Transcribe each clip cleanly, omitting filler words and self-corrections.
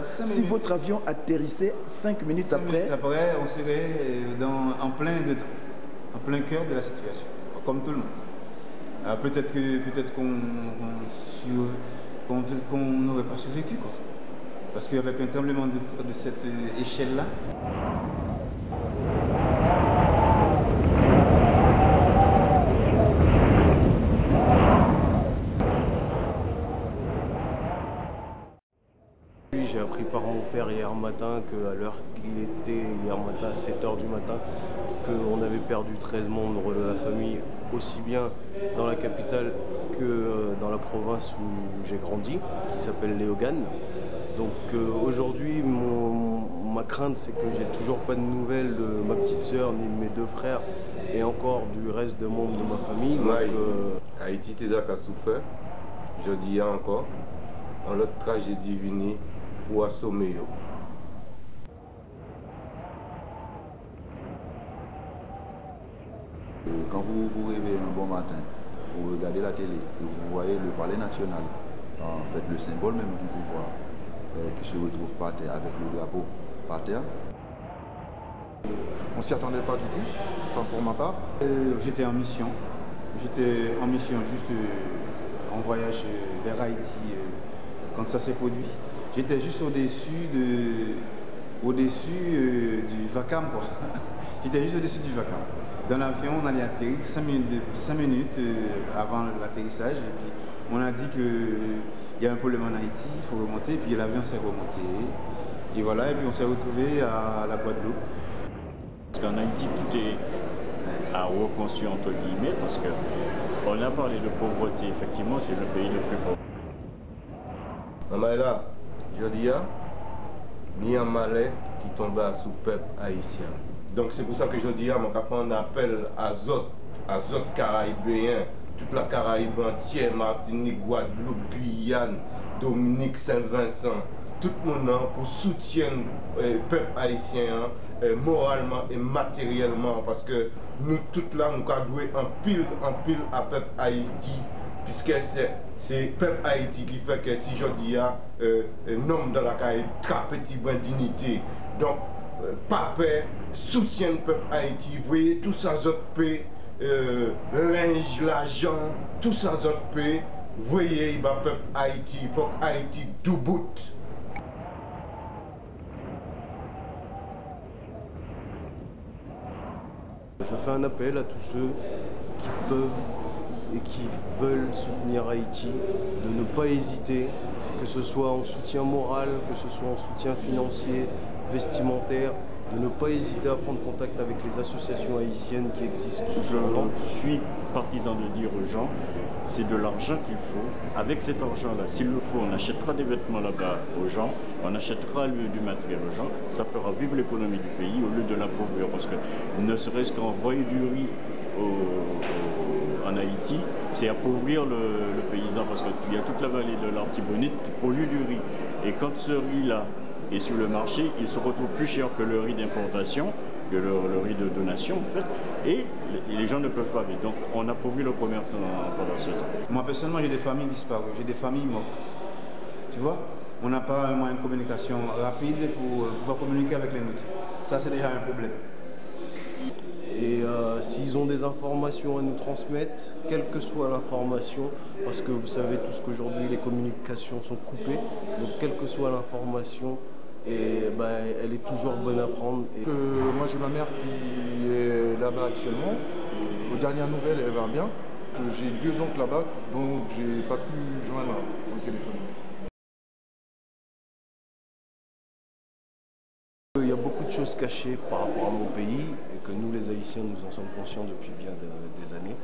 Si votre avion atterrissait 5 minutes après... Après, on serait en plein dedans, en plein cœur de la situation, comme tout le monde. Peut-être qu'on n'aurait pas survécu, quoi. Parce qu'avec un tremblement de terre de cette échelle-là, j'ai appris par mon père hier matin qu'à l'heure qu'il était, hier matin à 7 h du matin, qu'on avait perdu 13 membres de la famille, aussi bien dans la capitale que dans la province où j'ai grandi, qui s'appelle Léogane. Donc aujourd'hui, ma crainte, c'est que j'ai toujours pas de nouvelles de ma petite sœur ni de mes 2 frères et encore du reste des membres de ma famille. Donc, Haïti, t'es à souffert, je dis encore, dans l'autre tragédie venue pour assommer. Quand vous réveillez un bon matin, vous regardez la télé et vous voyez le palais national, en fait le symbole même du pouvoir, qui se retrouve par terre avec le drapeau par terre. On s'y attendait pas du tout, enfin pour ma part. j'étais en mission juste en voyage vers Haïti quand ça s'est produit. J'étais juste au-dessus du Vakam, quoi. J'étais juste au-dessus du Vakam. Dans l'avion, on allait atterrir 5 minutes avant l'atterrissage. Et puis, on a dit qu'il y a un problème en Haïti, il faut remonter. Et puis l'avion s'est remonté. Et voilà, et puis on s'est retrouvé à la Guadeloupe. Parce qu'en Haïti, tout est à reconstruire entre guillemets, parce qu'on a parlé de pauvreté, effectivement, c'est le pays le plus pauvre. Là, je dis, il y a un malais qui tombe sous le peuple haïtien. Donc c'est pour ça que je dis, mon café, on appelle à Zot Caraïbéen, toute la Caraïbe entière, Martinique, Guadeloupe, Guyane, Dominique, Saint-Vincent, tout le monde pour soutenir le peuple haïtien moralement et matériellement, parce que nous toutes là, nous avons doué en pile à peuple Haïti, puisque c'est peuple Haïti qui fait que si je dis un homme dans la Caraïbe, très petit brin dignité. Donc, papa soutient le peuple Haïti, vous voyez, tout ça autres paix, linge, l'argent, tout ça autres paix, vous voyez, il va peuple Haïti, il faut que Haïti doubout. Je fais un appel à tous ceux qui peuvent et qui veulent soutenir Haïti, de ne pas hésiter, que ce soit en soutien moral, que ce soit en soutien financier, vestimentaire, de ne pas hésiter à prendre contact avec les associations haïtiennes qui existent. Je suis partisan de dire aux gens, c'est de l'argent qu'il faut. Avec cet argent-là, s'il le faut, on achètera des vêtements là-bas aux gens, on achètera du matériel aux gens, ça fera vivre l'économie du pays au lieu de l'appauvrir. Parce que ne serait-ce qu'envoyer du riz en Haïti, c'est appauvrir le paysan, parce qu'il y a toute la vallée de l'Artibonite qui pollue du riz. Et quand ce riz-là est sur le marché, il se retrouve plus cher que le riz d'importation, que le riz de donation en fait, et les gens ne peuvent pas vivre. Donc on appauvrit le commerce pendant ce temps. Moi personnellement, j'ai des familles disparues, j'ai des familles mortes. Tu vois, on n'a pas un moyen de communication rapide pour pouvoir communiquer avec les nôtres. Ça, c'est déjà un problème. Et s'ils ont des informations à nous transmettre, quelle que soit l'information, parce que vous savez tous qu'aujourd'hui les communications sont coupées, donc quelle que soit l'information, elle est toujours bonne à prendre. Moi j'ai ma mère qui est là-bas actuellement. Aux dernières nouvelles, elle va bien. J'ai 2 oncles là-bas, donc j'ai pas pu joindre au téléphone. Il y a beaucoup de choses cachées par rapport à mon pays et que nous les Haïtiens nous en sommes conscients depuis bien des années.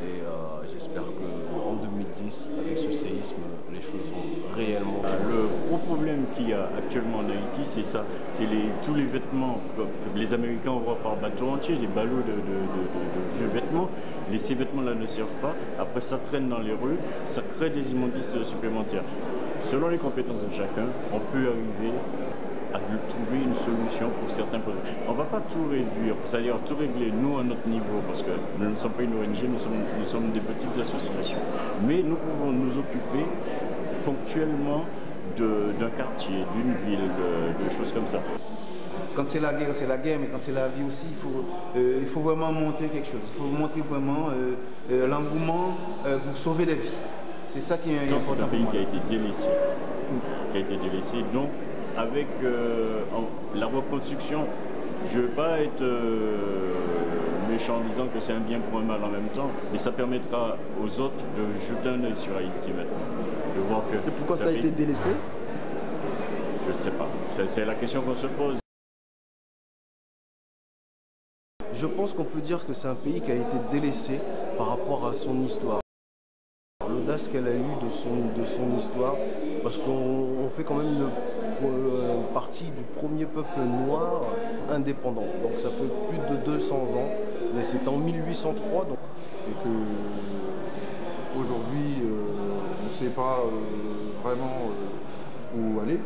Et j'espère qu'en 2010, avec ce séisme, les choses vont réellement changer. Le gros problème qu'il y a actuellement en Haïti, c'est ça. C'est tous les vêtements que les Américains envoient par bateau entier, des ballots de vieux vêtements. Ces vêtements-là ne servent pas. Après, ça traîne dans les rues, ça crée des immondices supplémentaires. Selon les compétences de chacun, on peut arriver à trouver une solution pour certains produits. On ne va pas tout réduire, c'est-à-dire tout régler nous à notre niveau, parce que nous ne sommes pas une ONG, nous sommes des petites associations. Mais nous pouvons nous occuper ponctuellement d'un quartier, d'une ville, de choses comme ça. Quand c'est la guerre, mais quand c'est la vie aussi, il faut vraiment montrer quelque chose. Il faut montrer vraiment l'engouement pour sauver des vies. C'est ça qui est important. C'est un pays qui a été délaissé. Qui a été délaissé. Donc, avec la reconstruction, je ne veux pas être méchant en disant que c'est un bien pour un mal en même temps, mais ça permettra aux autres de jeter un œil sur Haïti maintenant. De voir que et pourquoi ça a été délaissé? Je ne sais pas. C'est la question qu'on se pose. Je pense qu'on peut dire que c'est un pays qui a été délaissé par rapport à son histoire. L'audace qu'elle a eue de son histoire, parce qu'on fait quand même partie du premier peuple noir indépendant. Donc ça fait plus de 200 ans, mais c'est en 1803. Donc. Et que aujourd'hui, on ne sait pas vraiment où aller,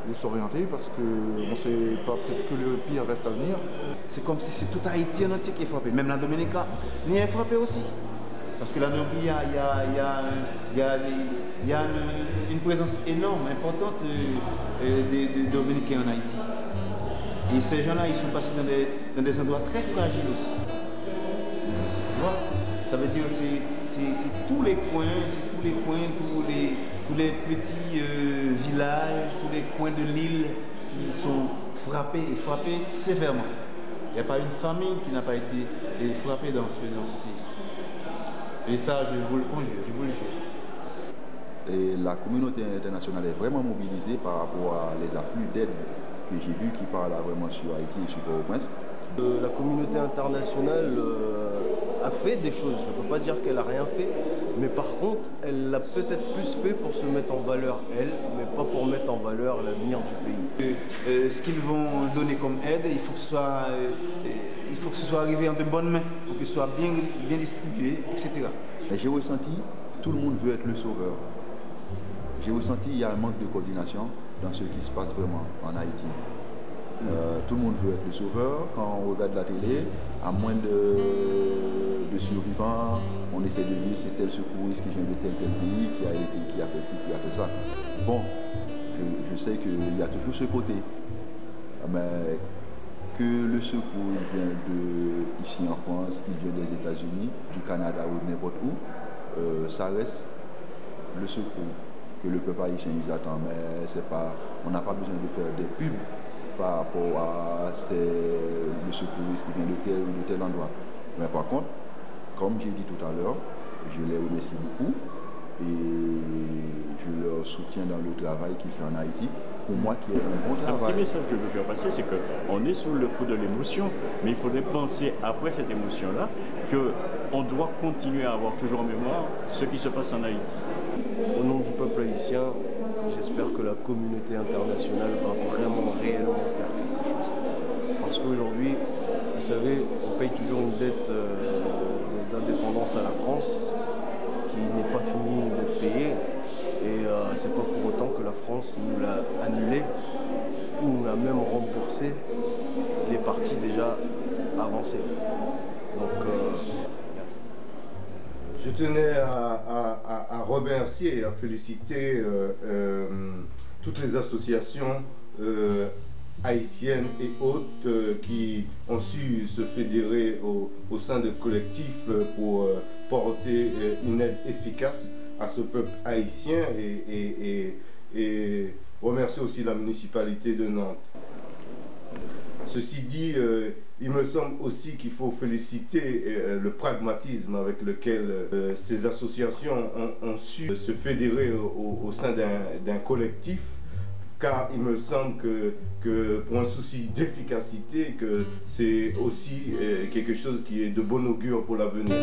où s'orienter, parce qu'on ne sait pas, peut-être que le pire reste à venir. C'est comme si c'est tout Haïti en entier qui est frappé, même la Dominica n'y est frappée aussi. Parce que la Dominica, il y a une présence énorme, importante des Dominicains en Haïti. Et ces gens-là, ils sont passés dans des endroits très fragiles aussi. Tu vois? Ça veut dire que c'est tous les coins, tous les petits villages, tous les coins de l'île qui sont frappés et frappés sévèrement. Il n'y a pas une famille qui n'a pas été frappée dans ce séisme. Et ça, je vous le conjure, je vous le jure. Et la communauté internationale est vraiment mobilisée par rapport à les afflux d'aide que j'ai vu qui parlent vraiment sur Haïti et sur Port-au-Prince. La communauté internationale a fait des choses, je ne peux pas dire qu'elle n'a rien fait, mais par contre, elle l'a peut-être plus fait pour se mettre en valeur, elle, mais pas pour mettre en valeur l'avenir du pays. Ce qu'ils vont donner comme aide, il faut que ce soit arrivé en de bonnes mains, pour que ce soit bien distribué, etc. Et j'ai ressenti, tout le monde veut être le sauveur. J'ai ressenti qu'il y a un manque de coordination dans ce qui se passe vraiment en Haïti. Tout le monde veut être le sauveur. Quand on regarde la télé, à moins de survivants, on essaie de dire c'est tel secouriste qui vient de tel pays, qui a fait ci, qui a fait ça. Bon, je sais qu'il y a toujours ce côté. Mais que le secours vient ici en France, il vient des États-Unis, du Canada ou n'importe où, ça reste le secours que le peuple haïtien ils attend. Mais c'est pas, on n'a pas besoin de faire des pubs par rapport à le secouriste qui vient de tel ou de tel endroit. Mais par contre, comme j'ai dit tout à l'heure, je les remercie beaucoup et je leur soutiens dans le travail qu'ils font en Haïti. Pour moi, qui est un bon travail. Un petit message que je veux faire passer, c'est qu'on est sous le coup de l'émotion, mais il faudrait penser, après cette émotion-là, qu'on doit continuer à avoir toujours en mémoire ce qui se passe en Haïti. Au nom du peuple haïtien, j'espère que la communauté internationale va vraiment réellement faire quelque chose. Parce qu'aujourd'hui, vous savez, on paye toujours une dette d'indépendance à la France qui n'est pas finie d'être payée. Et c'est pas pour autant que la France nous l'a annulé ou nous l'a même remboursé les parties déjà avancées. Donc, je tenais à remercier et à féliciter toutes les associations haïtiennes et autres qui ont su se fédérer au sein de collectifs pour porter une aide efficace à ce peuple haïtien et remercier aussi la municipalité de Nantes. Ceci dit, il me semble aussi qu'il faut féliciter le pragmatisme avec lequel ces associations ont su se fédérer au sein d'un collectif, car il me semble que pour un souci d'efficacité, que c'est aussi quelque chose qui est de bon augure pour l'avenir.